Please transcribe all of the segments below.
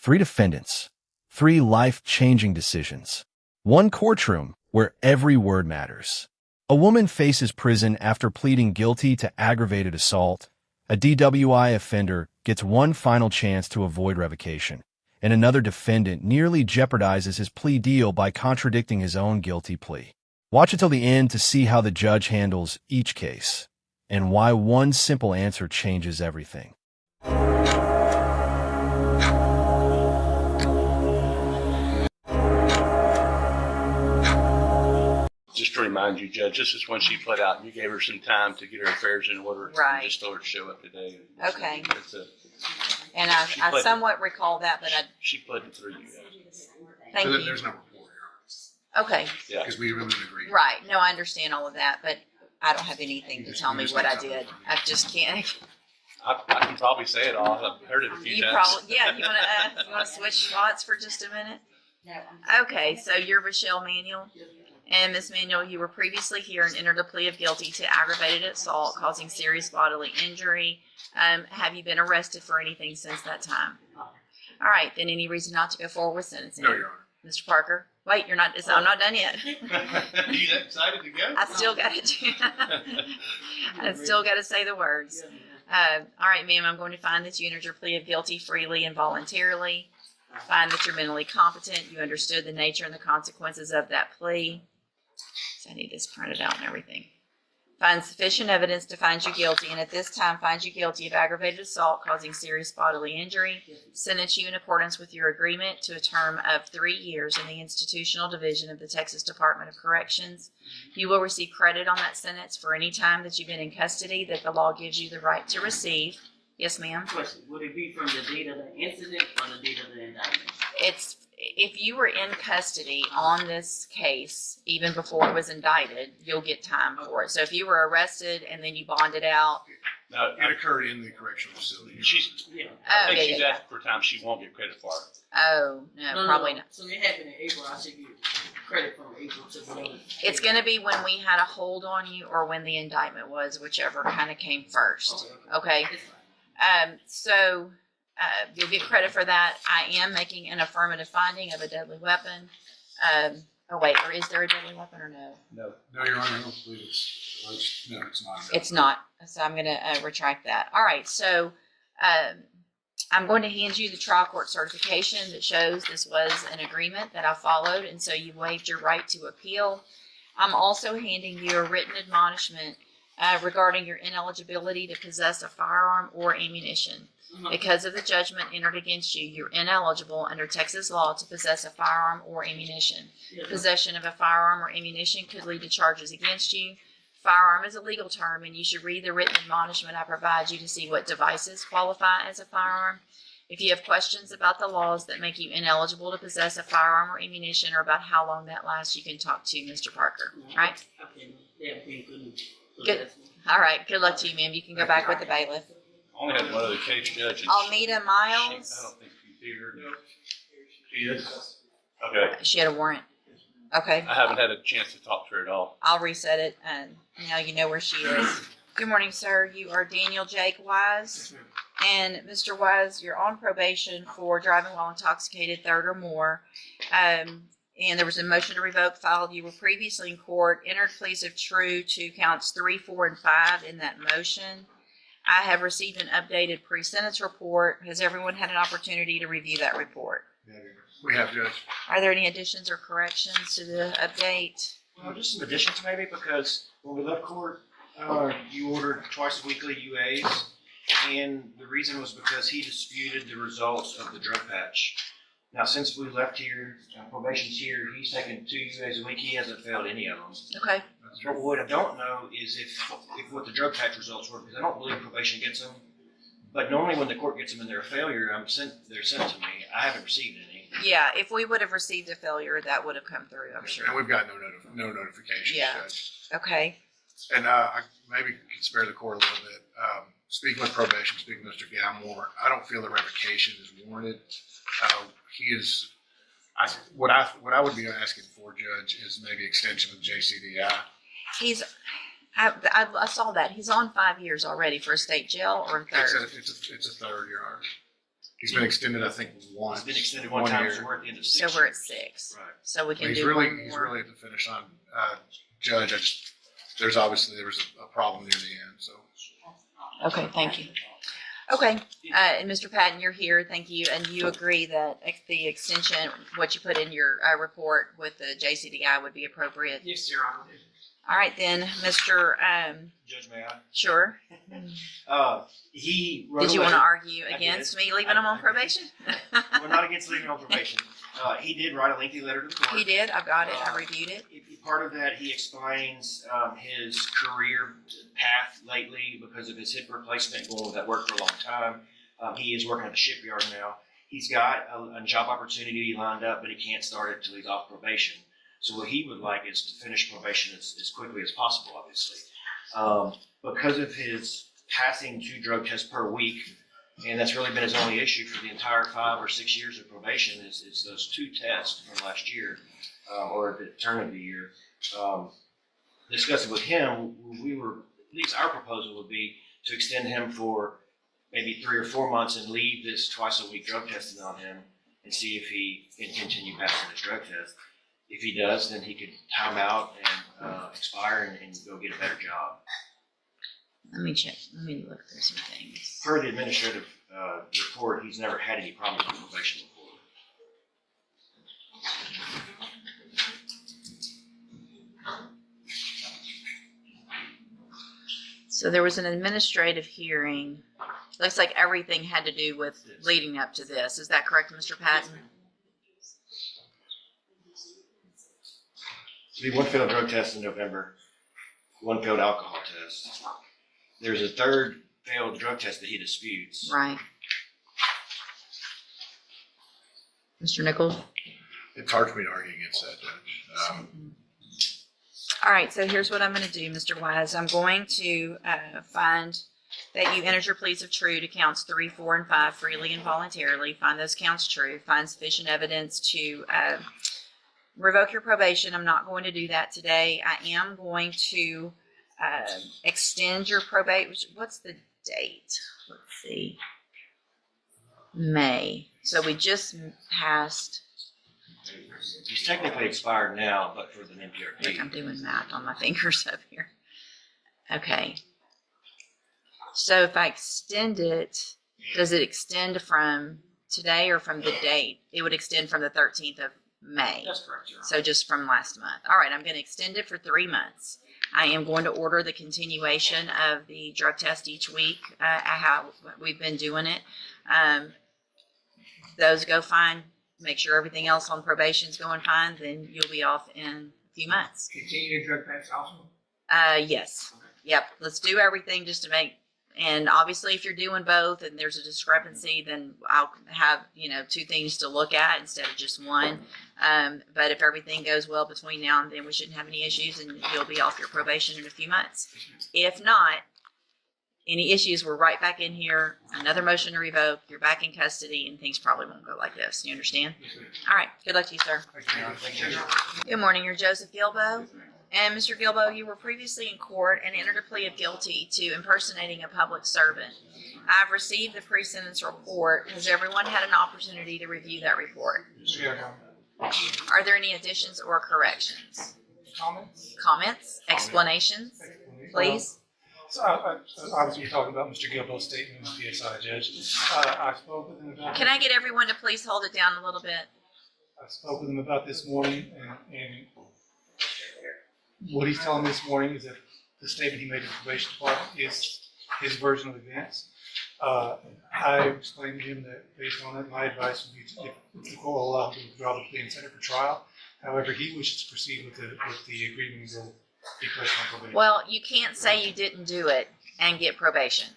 3 defendants, 3 life-changing decisions, 1 courtroom where every word matters. A woman faces prison after pleading guilty to aggravated assault. A DWI offender gets one final chance to avoid revocation, and another defendant nearly jeopardizes his plea deal by contradicting his own guilty plea. Watch until the end to see how the judge handles each case, and why one simple answer changes everything. Just to remind you, Judge, this is when she pled out, and you gave her some time to get her affairs in order. Right. And just told her to show up today. Okay. And I somewhat recall that, but she pled it through you guys. Thank you. There's no report Okay. Yeah. because we really didn't agree. Right. No, I understand all of that, but I don't have anything to tell me what I did. I just can't. I can probably say it all. I've heard it a few You times. probably, yeah. You want to switch spots for just a minute? Okay. So you're Michelle Manuel. And Ms. Manuel, you were previously here and entered a plea of guilty to aggravated assault causing serious bodily injury. Have you been arrested for anything since that time? All right, then any reason not to go forward with sentencing? No, Your Honor. Mr. Parker? Wait, you're not, I'm not done yet. Are you that excited to go? I still got to say the words. All right, ma'am, I'm going to find that you entered your plea of guilty freely and voluntarily. Find that you're mentally competent. You understood the nature and the consequences of that plea. So I need this printed out and everything. Find sufficient evidence to find you guilty, and at this time find you guilty of aggravated assault causing serious bodily injury. Sentence you in accordance with your agreement to a term of 3 years in the Institutional Division of the Texas Department of Corrections. You will receive credit on that sentence for any time that you've been in custody that the law gives you the right to receive. Yes, ma'am? Question, would it be from the date of the incident or the date of the indictment? It's if you were in custody on this case, even before it was indicted, you'll get time for it. So if you were arrested and then you bonded out. No, It occurred in the correctional facility. I Oh, think she's yeah. asked for time she won't get credit for it. Oh, no, probably not. So it happened in April. I should get credit from April to the. It's going to be when we had a hold on you or when the indictment was, whichever kind of came first. Okay. It's fine. So you'll get credit for that. I am making an affirmative finding of a deadly weapon. Oh wait, or is there a deadly weapon or no? No. No, Your Honor, I don't believe it's. No, it's not. It's not. So I'm going to retract that. All right. So I'm going to hand you the trial court certification that shows this was an agreement that I followed, and so you waived your right to appeal. I'm also handing you a written admonishment regarding your ineligibility to possess a firearm or ammunition. Because of the judgment entered against you, you're ineligible under Texas law to possess a firearm or ammunition. Possession of a firearm or ammunition could lead to charges against you. Firearm is a legal term, and you should read the written admonishment I provide you to see what devices qualify as a firearm. If you have questions about the laws that make you ineligible to possess a firearm or ammunition or about how long that lasts, you can talk to Mr. Parker. Right? Okay. Yeah, Good. All right. Good luck to you, ma'am. You can go back with the bailiff. I only had one other case, Judge. and Almeda I Miles. don't think she's here. She is? Okay. She had a warrant. Okay. I haven't had a chance to talk to her at all. I'll reset it, and now you know where she is. Good morning, sir. You are Daniel Jake Wise. And Mr. Wise, you're on probation for driving while intoxicated, third or more. And there was a motion to revoke filed. You were previously in court, entered pleas of true to counts 3, 4, and 5 in that motion. I have received an updated pre-sentence report. Has everyone had an opportunity to review that report? We have, Judge. Are there any additions or corrections to the update? Well, just some additions maybe, because when we left court, you ordered twice weekly UAs, and the reason was because he disputed the results of the drug patch. Now, since we left here, probation's here, he's taken 2 UAs a week. He hasn't failed any of them. Okay. But what I don't know is if what the drug patch results were, because I don't believe probation gets them. But normally when the court gets them and they're a failure, they're sent to me. I haven't received any. Yeah, if we would have received a failure, that would have come through, I'm sure. And we've got no notifications, Yeah. Judge. Okay. And I maybe can spare the court a little bit. Speaking with probation, speaking with Mr. Galmore, I don't feel that revocation is warranted. What I would be asking for, Judge, is maybe extension of JCDI. I saw that. He's on 5 years already for a state jail or a third. It's a third, Your Honor. He's been extended, I think, once. It's been extended one time, year. so we're at the end of So 6 we're at years. 6. Right. So we can He's do really, one he's more. really at the finish line. Judge, there was a problem near the end, so. Okay, thank you. Okay, and Mr. Patton, you're here, thank you, and you agree that the extension, what you put in your report with the JCDI would be appropriate? Yes, Your Honor. All right then, Mr. Judge, may I? Sure. He wrote Did a you want to letter. argue against me leaving him on probation? We're not against leaving on probation. He did write a lengthy letter to the court. He did, I got it, I reviewed it. Part of that, he explains his career path lately because of his hip replacement, going with that work for a long time. He is working at the shipyard now. He's got a job opportunity lined up, but he can't start it until he's off probation. So what he would like is to finish probation as quickly as possible, obviously. Because of his passing 2 drug tests per week, and that's really been his only issue for the entire 5 or 6 years of probation is those 2 tests from last year, or at the turn of the year. Discussing with him, at least our proposal would be to extend him for maybe 3 or 4 months and leave this twice-a-week drug testing on him and see if he can continue passing his drug test. If he does, then he could time out and expire and go get a better job. Let me check, let me look through some things. Per the administrative report, he's never had any problems with probation before. So there was an administrative hearing. Looks like everything had to do with leading up to this. Is that correct, Mr. Patton? So he 1 failed drug test in November, 1 failed alcohol test. There's a 3rd failed drug test that he disputes. Right. Mr. Nichols? It's hard for me to argue against that, Judge. All right, so here's what I'm going to do, Mr. Wise. I'm going to find that you entered your pleas of true to counts 3, 4, and 5 freely and voluntarily. Find those counts true. Find sufficient evidence to revoke your probation. I'm not going to do that today. I am going to extend your probation. What's the date? Let's see. May. So we just passed. He's technically expired now, but for the Look, NPRP. I'm doing math on my fingers up here. Okay. So if I extend it, does it extend from today or from the date? It would extend from the 13th of May. That's correct, Your Honor. So just from last month. All right, I'm going to extend it for 3 months. I am going to order the continuation of the drug test each week, how we've been doing it. Those go fine. Make sure everything else on probation is going fine, then you'll be off in a few months. Continue your drug test also? Yes. Yep. Let's do everything just to make, and obviously if you're doing both and there's a discrepancy, then I'll have, 2 things to look at instead of just one. But if everything goes well between now and then, we shouldn't have any issues and you'll be off your probation in a few months. If not, any issues, we're right back in here, another motion to revoke, you're back in custody, and things probably won't go like this. You understand? All right. Good luck to you, sir. Thank you, Your Honor. Good morning. You're Joseph Gilbo. And Mr. Gilbo, you were previously in court and entered a plea of guilty to impersonating a public servant. I've received the pre-sentence report. Has everyone had an opportunity to review that report? Are there any additions or corrections? Comments? Explanations? Please? So obviously you're talking about Mr. Gilbo's statement as PSI judge. I spoke with him about. Can I get everyone to please hold it down a little bit? I spoke with him about this morning, and what he's telling me this morning is that the statement he made to the probation department is his version of events. I explained to him that based on that, my advice would be to, if the court will allow him to withdraw the plea and set it for trial. However, he wishes to proceed with the agreement and be placed on probation. Well, you can't say you didn't do it and get probation.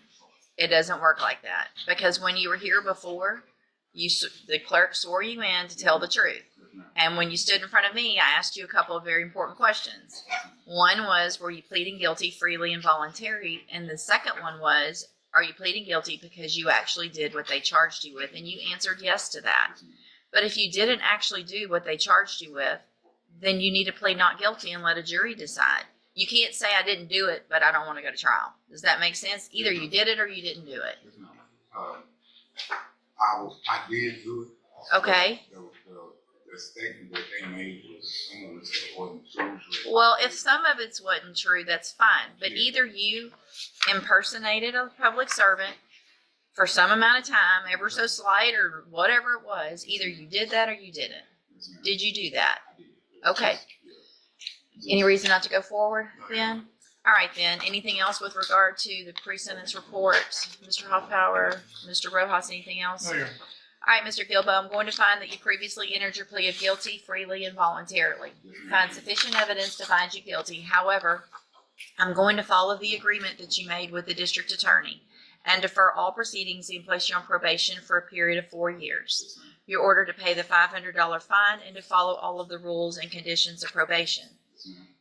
It doesn't work like that. Because when you were here before, the clerk swore you in to tell the truth. And when you stood in front of me, I asked you a couple of very important questions. One was, were you pleading guilty freely and voluntary? And the second one was, are you pleading guilty because you actually did what they charged you with? And you answered yes to that. But if you didn't actually do what they charged you with, then you need to plead not guilty and let a jury decide. You can't say I didn't do it, but I don't want to go to trial. Does that make sense? Either you did it or you didn't do it. I did do it. Okay. The statement that they made was some of it wasn't true. Well, if some of it wasn't true, that's fine. But either you impersonated a public servant for some amount of time, ever so slight or whatever it was, either you did that or you didn't. Did you do that? Okay. Any reason not to go forward then? All right then. Anything else with regard to the pre-sentence report? Mr. Hoffpower, Mr. Rojas, anything else? Oh, yeah. All right, Mr. Gilbo, I'm going to find that you previously entered your plea of guilty freely and voluntarily. Find sufficient evidence to find you guilty. However, I'm going to follow the agreement that you made with the district attorney and defer all proceedings and place you on probation for a period of 4 years. You're ordered to pay the $500 fine and to follow all of the rules and conditions of probation.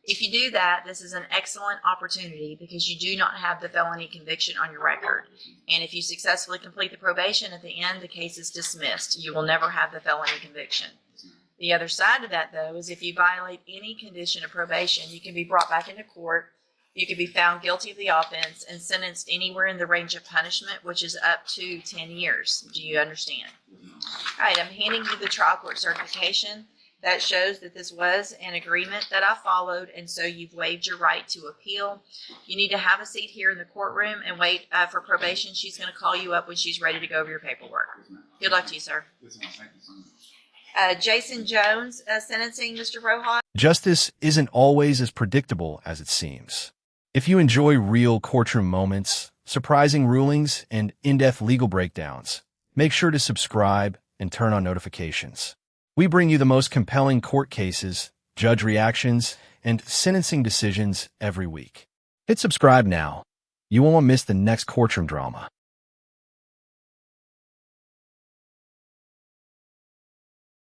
If you do that, this is an excellent opportunity because you do not have the felony conviction on your record. And if you successfully complete the probation at the end, the case is dismissed. You will never have the felony conviction. The other side of that, though, is if you violate any condition of probation, you can be brought back into court. You can be found guilty of the offense and sentenced anywhere in the range of punishment, which is up to 10 years. Do you understand? All right, I'm handing you the trial court certification. That shows that this was an agreement that I followed, and so you've waived your right to appeal. You need to have a seat here in the courtroom and wait for probation. She's going to call you up when she's ready to go over your paperwork. Good luck to you, sir. Jason Jones, sentencing, Mr. Rojas. Justice isn't always as predictable as it seems. If you enjoy real courtroom moments, surprising rulings, and in-depth legal breakdowns, make sure to subscribe and turn on notifications. We bring you the most compelling court cases, judge reactions, and sentencing decisions every week. Hit subscribe now. You won't miss the next courtroom drama.